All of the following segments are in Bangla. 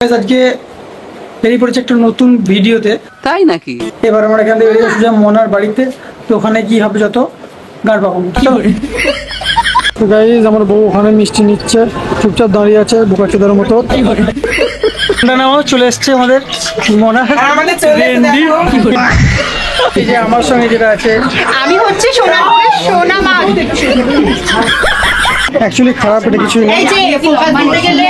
আজকে বেরিয়ে পড়েছে একটা নতুন ভিডিওতে, তাই নাকি? এবার আমরা এখান থেকে বেরিয়ে যাচ্ছি মনার বাড়িতে। তো ওখানে কি হবে যত গাড় পাকাবো। তো গাইজ আমার বউ ওখানে মিষ্টি নিচ্ছে, চুপচাপ দাঁড়িয়ে আছে বোকাচোদার মতো। চলে এসছে আমাদের মনা রেন্ডি। এই যে আমার সঙ্গে যেটা আছে, আমি হচ্ছে সোনাপুরের সোনা মা। অ্যাকচুয়ালি খারাপ এটা কিছুই না, এই যে ফোকাস দিতে গেলে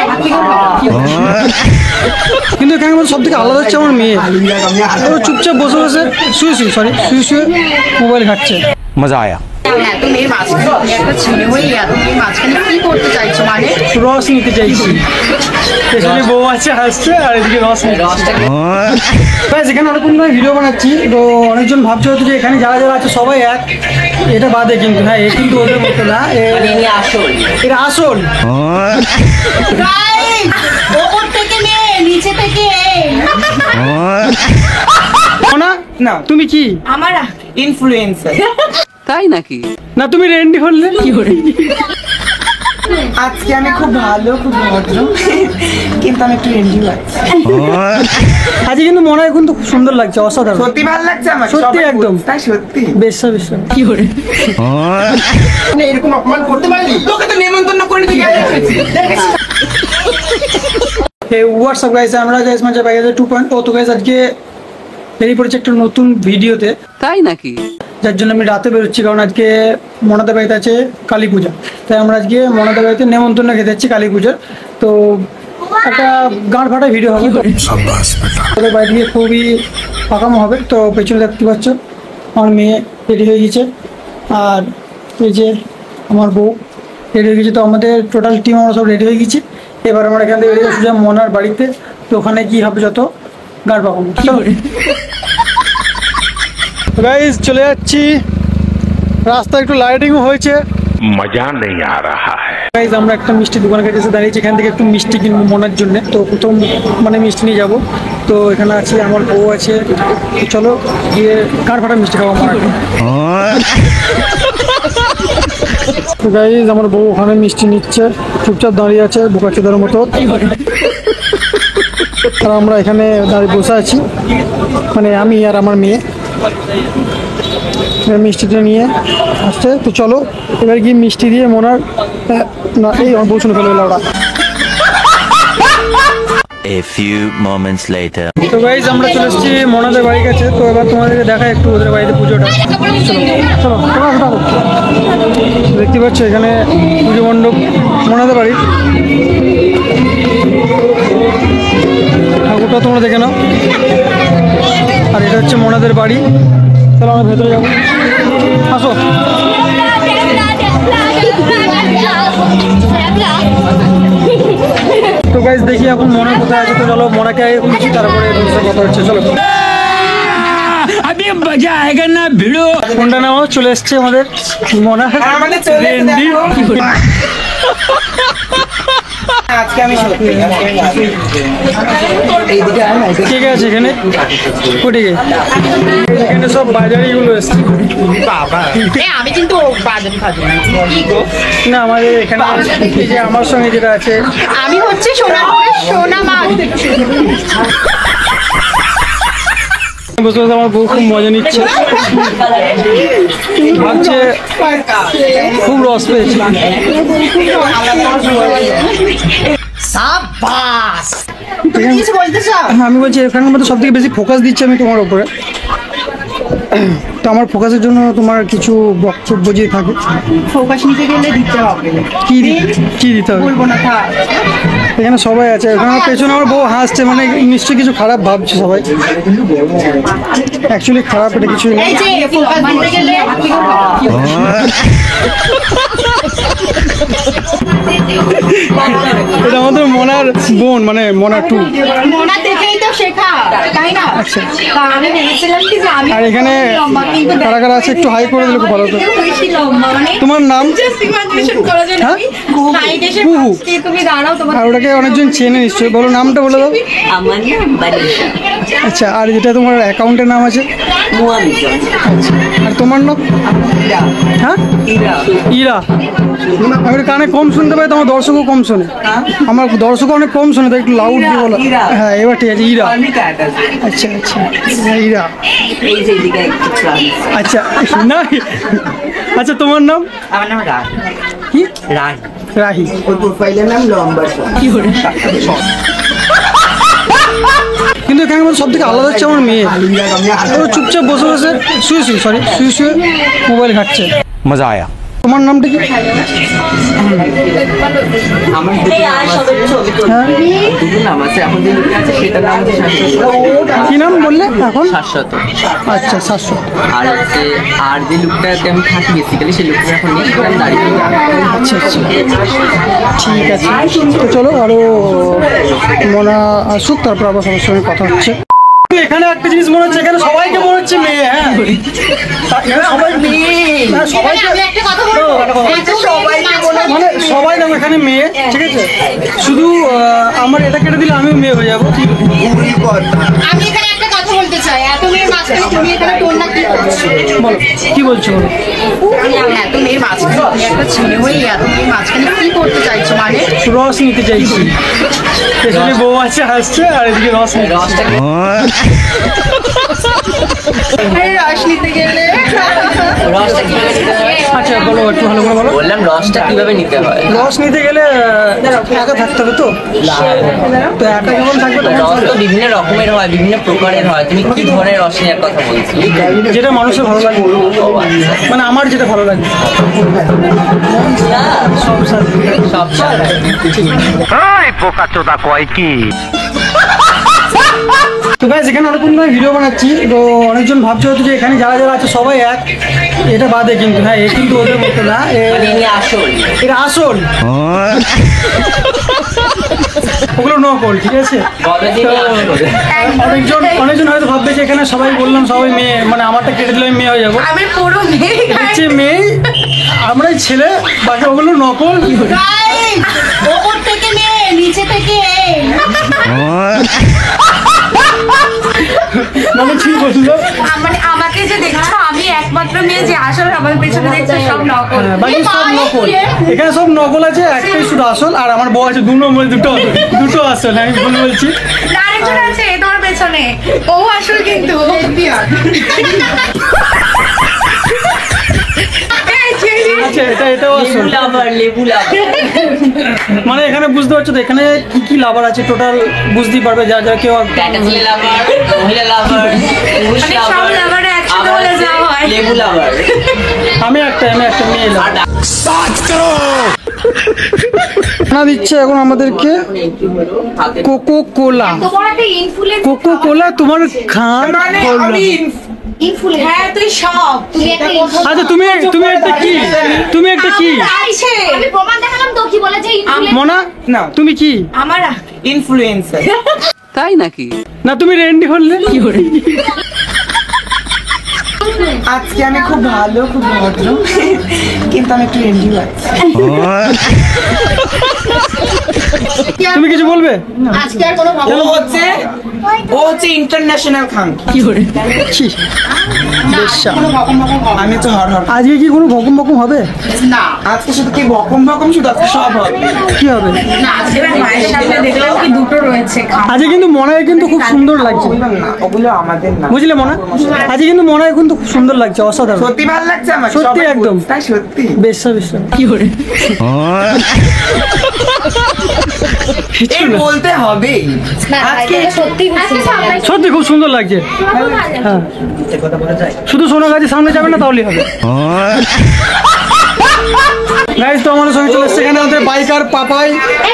কিন্তু এখানে সব থেকে আলাদা হচ্ছে আমার মেয়ে। ও চুপচাপ বসে বসে শুয়ে শুয়ে মোবাইল ঘাটছে। মজা আয়া। এত মেয়ের মাঝখানে তুমি একটা ছেলে হয়ে এত মেয়ের মাঝখানে কি করতে চাইছো? মানে রস নিতে চাইছি। পেছনে বউ আছে হাসছে, আর এদিকে রস নিচ্ছে। এখানে অনেকক্ষণ ধরে ভিডিও বানাচ্ছি, তো অনেকজন ভাবছে হয়তো যে এখানে যারা যারা আছে সবাই এক, এটা বাদে কিন্তু হ্যাঁ, এ কিন্তু ওদের মতো না, এটা আসল। ওপর থেকে নে, নিচে থেকে না তুমি কি আমার ইনফ্লুয়েন্সার। তাই নাকি? না তুমি রেন্ডি হলে কি করে? আজকে আমি খুব ভালো, খুব ভদ্র, কিন্তু আমি একটু রেন্ডিও আছি। আজকে কিন্তু মনে হয় কিন্তু খুব সুন্দর লাগছে, অসাধারণ। সত্যি ভালো লাগছে আমার, সত্যি সবাই একদম। বলছে, তাই সত্যি। বেশ কি করে মানে এরকম অপমান করতে পারলি? তোকে তো নেমন্তন্ন করে দিয়ে গেছে। হোয়াটসঅ্যাপ গাইস, আমরা গাইস মানে বাইরে 2.0 তো গাইস আজকে বেরিয়ে পড়েছে একটা নতুন ভিডিওতে, তাই নাকি? যার জন্য আমি রাতে বেরোচ্ছি, কারণ আজকে মনাদের বাড়িতে আছে কালী পূজা। তাই আমরা আজকে মনাদের বাড়িতে নেমন্তন্ন খেতে যাচ্ছি কালী পূজার। তো একটা গাঁড় ফাটা ভিডিও হবে, ওদের বাড়ি গিয়ে খুবই পাকামো হবে। তো পেছনে দেখতে পাচ্ছ আমার মেয়ে রেডি হয়ে গেছে, আর এই যে আমার বউ রেডি হয়ে গেছে। তো আমাদের টোটাল টিম আমরা সব রেডি হয়ে গেছি। এবার আমরা এখান থেকে বেরিয়ে যাচ্ছি মনার বাড়িতে। তো ওখানে কি হবে যত গাঁড় পাকামো। গাইস চলে যাচ্ছি, রাস্তা একটু লাইটিংও হয়েছে, মজা নেই আ রাহা হ্যায়। গাইস আমরা একটা মিষ্টি দোকানের কাছে এসে দাঁড়িয়েছি, এখান থেকে একটু মিষ্টি কিনবো মনার জন্য। তো প্রথম মানে মিষ্টি নিয়ে যাবো। তো এখানে আছে আমার বউ আছে, তো চলো গিয়ে গাঁড় ফাটা মিষ্টি খাবো মনাকে। তো গাইস আমার বউ ওখানে মিষ্টি নিচ্ছে, চুপচাপ দাঁড়িয়ে আছে বোকাচোদার মতো। আর আমরা এখানে দাঁড়িয়ে বসে আছি, মানে আমি আর আমার মেয়ে মিষ্টিটা নিয়ে আসছে। তো চলো এবার গিয়ে মিষ্টি দিয়ে মনার না এই বউ শুনে ফেলে ওরা। A few moments later. তো গাইজ আমরা চলে এসেছি মনাদের বাড়ির কাছে। তো এবার তোমাদেরকে দেখাই একটু ওদের বাড়িতে পুজোটা। চলো দেখতে পাচ্ছ এখানে পুজো মণ্ডপ মনাদের বাড়ি। ঠাকুরটা তোমরা দেখে নাও। আর এটা হচ্ছে মনাদের বাড়ি। চলো আমরা ভেতরে যাবো, আসো। তো গাইজ দেখি এখন মনা কোথায় আছে। তো চলো মনাকে আগে খুঁজছি, তারপরে কথা হচ্ছে। চলো ফোনটা নাও, চলে এসছে আমাদের মনা রেন্ডি। আজকে আমি সত্যি ঠিক আছে এখানে কোটিকে এখানে সব বাজারিগুলো এসছে। আমি কিন্তু বাজারে খাবো না আমাদের এখানে এই যে আমার সঙ্গে যেটা আছে, আমি হচ্ছে সোনাপুরের সোনা মা। বসে বসে আমার বউ খুব মজা নিচ্ছে, ভাবছে খুব রস পেয়েছি। সাবাস। এখানে- কিছু বলতে চাও? আমি বলছি এখানের মধ্যে সব থেকে বেশি ফোকাস দিচ্ছি আমি তোমার উপরে। তো আমার ফোকাসের জন্য তোমার কিছু বক্তব্য যে থাকে, ফোকাস নিতে গেলে দিতে হবে। কি দিতে হবে বলবো না, থাক। এখানে সবাই আছে। এখানে পেছনে আমার বউ হাসছে, মানে নিশ্চয়ই কিছু খারাপ ভাবছে সবাই। অ্যাকচুয়ালি খারাপ এটা কিছুই না। এই যে ফোকাস দিতে গেলে এটা আমাদের মনার বোন, মানে মনা টু। মোনা থেকেই তো সব শেখা তাই না? তা আমি ভেবেছিলাম কি যে আমি আর এখানে লম্বা, কিন্তু কারা কারা আছে একটু হাই করে দিলে খুব ভালো হতো। বেশি লম্বা, মানে তোমার নাম? just imagination করা যায় না। হ্যাঁ? আমি height এসে কুহু। পাঁচটি, তুমি দাঁড়াও তোমার আর ওটাকে অনেকজন চেনে নিশ্চয়ই, বলো নামটা বলে দাও। আমার নাম বালিশা আচ্ছা, আর যেটা তোমার অ্যাকাউন্টের নাম আছে? মুয়াবিজন আচ্ছা, আর তোমার নাম? হ্যাঁ, ইরা। আমি একটু কানে কম শুনতে পাই, তোমার দর্শকও কম শোনে। আমার দর্শকও অনেক কম শোনে, তাই একটু লাউড দিয়ে বলো। হ্যাঁ, এবার ঠিক আছে, ইরা। আচ্ছা আচ্ছা, ইরা। এই যে এদিকে একটু আচ্ছা না, আচ্ছা তোমার নাম? আমার নাম রাগ কি? রাগ রাহি। প্রোফাইলের নাম লম্বা কি করে? কিন্তু এখানে সব থেকে আলাদা হচ্ছে আমার মেয়ে। ও চুপচাপ বসে বসে শুয়ে মোবাইল ঘাটছে। मजा आया। তোমার নামটা কি? আমার ছবি তো হ্যাঁ, দুটো নাম আছে, এখন যে লুকটা আছে সেটার নাম হচ্ছে শাশ্বত। কি নাম বললে এখন? শাশ্বত। আচ্ছা, 700। আর হচ্ছে আর যে লুকটাতে আমি থাকি বেসিক্যালি সেই লুকটা এখন নেই, সেটা আমি দাঁড়িয়ে আচ্ছা আচ্ছা, ঠিক আছে। তো চলো আরো মনে আসুক, তারপর আবার সবার সঙ্গে কথা হচ্ছে। এখানে একটা জিনিস মনে হচ্ছে, এখানে সবাইকে মনে হচ্ছে মেয়ে। হ্যাঁ, এখানে সবাই মেয়ে। হ্যাঁ, সবাইকে আমি একটা কথা বলবো, মানে সবাই দেখো এখানে মেয়ে, ঠিক আছে? শুধু আমার এটা কেটে দিলে আমিও মেয়ে হয়ে যাবো। আমি এখানে একটা কথা বলতে চাই, এত মেয়ের মাঝখানে তুমি এখানে তোর না কি করছো? বলো, কি বলছো বলো? এত মেয়ের মাঝখানে তুমি একটা ছেলে হয়ে এত মেয়ের মাঝখানে কি করতে চাইছো? মানে রস নিতে চাইছি। পেছনে বউ আছে হাসছে, আর এদিকে রস নিতে। রসটা রস নিতে গেলে রসটা কিভাবে নিতে হয়? আচ্ছা বলো, একটু ভালো করে বলো। বললাম রসটা কিভাবে নিতে হয়। রস নিতে গেলে একা থাকতে হবে তো একা যখন থাকবে তখন রস তো বিভিন্ন রকমের হয়, বিভিন্ন প্রকারের হয়। তুমি কি ধরনের রস নেওয়ার কথা বলছো? যেটা মানুষের ভালো লাগে, মানে আমার যেটা ভালো লাগে সব সাথে। সব পোকা চোদা কয় কি? তো গাইস, এখানে অনেকক্ষণ ধরে ভিডিও বানাচ্ছি, তো অনেকজন ভাবছে হয়তো যে এখানে যারা যারা আছে সবাই এক, এটা বাদে কিন্তু হ্যাঁ, এ কিন্তু ওদের মতো না, ইনি আসল। এটা আসল, ওগুলো নকল, ঠিক আছে? বলে দিন অনেকজন হয়তো ভাববে যে এখানে সবাই বললাম সবাই মেয়ে, মানে আমারটা কেটে দিলে আমি মেয়ে হয়ে যাবো। আমি পুরো মেয়ে হচ্ছে মেয়ে, আমরাই ছেলে, বাকি ওগুলো নকল। ওপর থেকে মেয়ে, নিচে থেকে মানে কি বললো? মানে আমাকে যে দেখছো আমি একমাত্র মেয়ে যে আসল, আমার পেছনে দেখছো সব নকল। বাকি সব নকল, এখানে সব নকল আছে, একটাই শুধু আসল। আর আমার বউ আছে 2 নম্বরে, দুটো আসল। আমি ভুল বলছি। আরেকজন আছে তোমার পেছনে, ও আসল কিন্তু আচ্ছা, এটাও আসল। লেবু লাভার, লেবু লাভার। মানে এখানে বুঝতে পারছো তো, এখানে কি কি লাভার আছে টোটাল বুঝতেই পারবে যা যা কেউ। ক্যাটাসিলে লাভার, মহিলা লাভার, পুরুষ মানে সব লাভার, লাভার একসাথে আবার বলে যা হয়। লেবু লাভার। আমি একটা মেয়ে লাভার। না দিচ্ছে এখন আমাদেরকে কোকো কোলা। তোমার একটা ইনফ্লুয়েন্স, কোকো কোলা তোমার খান হ্যাঁ তুই সব, তুমি একটা আচ্ছা, তুমি একটা কি? তুমি একটা কি? আছে, আমি প্রমাণ দেখালাম তো কি বলে যে মোনা, না তুমি কি? আমার ইনফ্লুয়েন্সার। তাই নাকি? না তুমি রেন্ডি হলে কি করে? আজকে আমি খুব ভালো, খুব ভদ্র, কিন্তু আমি একটু রেন্ডি আছি। তুমি কিছু বলবে? আজকে আর কোনো ও হচ্ছে ইন্টারন্যাশনাল খান। কি করে? ছি, বেশ্যা। আমি তো হর আজকে কি কোনো ভকম বকম হবে? না, আজকে শুধু কি বকম শুধু আজকে সব হবে। কি হবে? না আজকে মায়ের সামনে দেখলাম কি দুটো রয়েছে আজকে কিন্তু মনায় কিন্তু খুব সুন্দর লাগছে, বললাম না, ওগুলো আমাদের না। বুঝলে মনা? আজকে কিন্তু মনায় কিন্তু খুব সুন্দর লাগছে, অসাধারণ। সত্যি ভালো লাগছে আমার, সত্যি সবাই একদম। বলছে, তাই সত্যি। বেশ্যা কি করে? এই বলতে হবে আজকে সত্যি সত্যি খুব সুন্দর লাগছে। হ্যাঁ, শুধু সোনা গাছের সামনে যাবে না তাহলেই হবে। গাইস, তো আমাদের সঙ্গে চলে এসছে এখানে আমাদের বাইকার পাপাই।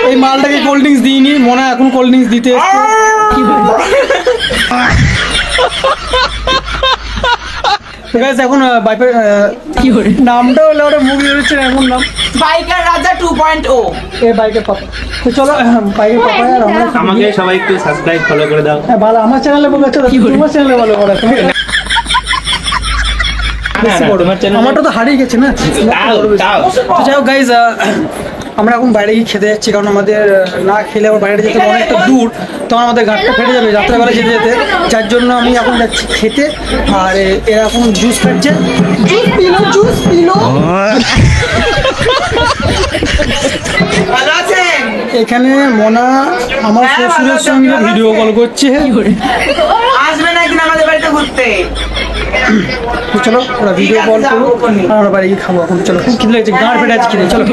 এই মালটাকে কোল্ড ড্রিঙ্কস দিইনি, মনে হয় এখন কোল্ড ড্রিঙ্কস দিতে এসছে। কি বলে? গাইস, এখন বাইকের কি করে নামটা হলো, ওটা মুভি হচ্ছে এমন নাম, বাইকার রাজা 2.0। এই বাইকের পাপা। তো চলো বাইকে পাপায় আর আমরা আমাকে সবাই একটু সাবস্ক্রাইব ফলো করে দাও। হ্যাঁ, ভালো আমার চ্যানেলে বলেছো তোমার চ্যানেলে ভালো করা আমারটা তো হারিয়ে গেছে না। তো যাই হোক গাইজ, আমরা এখন বাইরে গিয়ে খেতে যাচ্ছি, কারণ আমাদের না খেলে আবার বাইরে যেতে অনেকটা দূর, তখন আমাদের ঘাটটা ফেটে যাবে রাত্রেবেলা যেতে যেতে। যার জন্য আমি এখন যাচ্ছি খেতে, আর এরা এখন জুস খাচ্ছে। জুস পিলো ভালো আছেন? এখানে মনা আমার শ্বশুরের সঙ্গে ভিডিও কল করছে। আসবেন একদিন আমাদের বাড়িতে ঘুরতে। তো চলো ওরা ভিডিও কল করবো, আর আমরা বাড়ি গিয়ে খাবো এখন। চলো খুব খিদে লাগছে, গাঁড় ফেটে আছে খিদে। চলো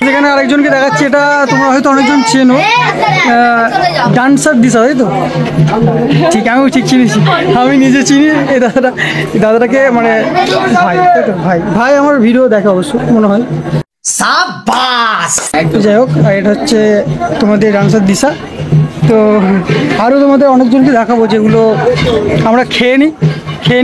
এখানে আরেকজনকে দেখাচ্ছি, এটা তোমরা হয়তো অনেকজন চেনো, ডান্সার দিশা, তাই তো? ঠিক, আমিও ঠিক চিনিছি, আমি নিজে চিনি এই দাদাটাকে, মানে ভাই, তাই তো? ভাই ভাই আমার ভিডিও দেখে অবশ্য মনে হয়। তো যাই হোক, এটা হচ্ছে তোমাদের ডান্সার দিশা। তো আরও তোমাদের অনেকজনকে দেখাবো, যেগুলো আমরা খেয়ে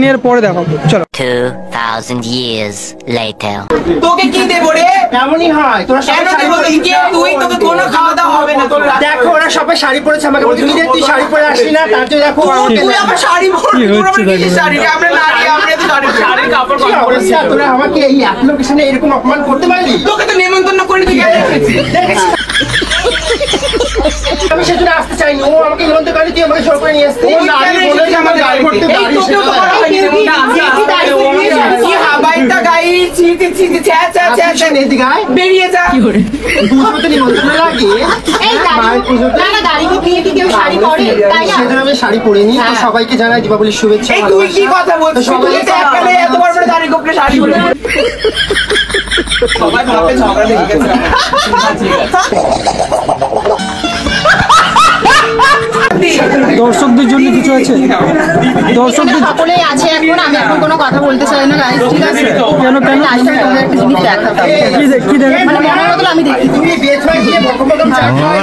নেওয়ার পরে দেখাবো। চলো 2000 years later. তোকে কি দেবো রে? এমনই হয়, তোরা কেন সবাই শাড়ি দেবো? পরে- তুই তোকে কোনো খাওয়া দাওয়া হবে না তোর রাতে। দেখো ওরা সবাই শাড়ি পরেছে, আমাকে বলছে কি রে তুই শাড়ি পরে আসলি না, তার জন্য দেখো আমাকে তুই আবার শাড়ি পরবি, কি তোর হচ্ছে আবার কিসের দেখো। শাড়ি রে? আমরা নারী, আমরা তো শাড়ির কাপড় কি অবস্থা, তোরা আমাকে এই এক লোকেশনে এরকম অপমান করতে পারলি? তোকে তো নেমন্তন্ন করে তুই গেলে দেখেছিস? আমি সেজন্য আসতে চাইনি, ও আমাকে নিমন্ত্রণ করে, তুই আমাকে জোর করে নিয়ে আসতে। ও নারী বলে যে আমার গাড়ি করতে এই দাঁড়িয়ে তোকেও তো করা হয়নি নেমন্তন্ন। কি হাবাইটা গাই, ছি ছি ছি ছি, ছ্যা ছ্যা ছ্যা ছ্যা। এদিকে আয়, বেরিয়ে যা। পুজো তো নিমন্ত্রণ লাগে, এই দাঁড়ি- মায়ের পুজো না না, দাঁড়ি বিয়ে কি কেউ শাড়ি পরে, তাই না? সেজন্য আমি শাড়ি পরে নি। তো সবাইকে জানাই দীপাবলির শুভেচ্ছা, এই তুই কি ভালোবাসা। কথা বলছিস? তো তুই তো একবারে এত বড় বড় দাড়ি গোপনে শাড়ি পরে। সবাই ভাবে ঝগড়া লেগে গেছে। দর্শকদের জন্য কিছু আছে? দর্শকদের সকলেই আছে এখন, আমি এখন কোনো কথা বলতে চাই না গাইস, ঠিক আছে? কেন কেন লাস্ট টাইম তোমাদের একটা জিনিস দেখাতাম, কি দেখে? মানে মনের মতো আমি দেখি। তুমি বেচমাই গিয়ে বকম বকম চা খাও।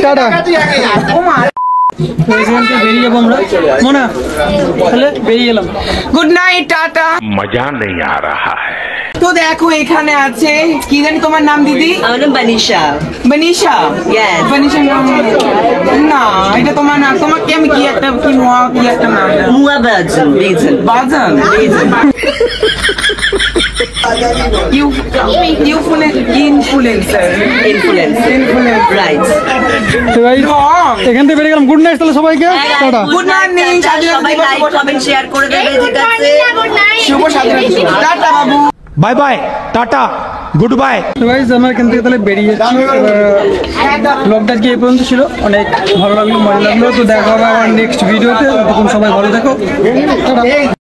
টাটা। তুই আগে আয়। এখান থেকে বেরিয়ে যাবো আমরা, মোনা তাহলে বেরিয়ে গেলাম। Good night, tata. मजा नहीं आ रहा है। তো দেখো এখানে আছে, কি জানি তোমার নাম দিদি? আমার নাম বানিশা। বনিশা? Yes. বনিশা নাম না, এটা তোমার না। তোমাকে আমি কি একটা কি নোয়া কি একটা নাম দিলাম। মুয়া বাজন, রিজন। বাজান ইনফ্লুয়েন্সার। রাইট। তো ভাই এখান থেকে বেরিয়ে গেলাম। গুড নাইট তাহলে সবাইকে, টাটা। Good morning, সবাই লাইক কমেন্ট শেয়ার করে দেবে, ঠিক আছে? শুভ স্বাধীনতা দিবস। টাটা বাবু। Bye bye, tata, good bye. তো ভাই আমরা এখান থেকে তাহলে বেরিয়ে যাচ্ছি। ব্লগটা আজকে এই পর্যন্ত ছিল, অনেক ভালো লাগলো, মজা লাগলো। তো দেখা হবে আমার নেক্সট ভিডিওতে, তখন সবাই ভালো থাকো, টাটা।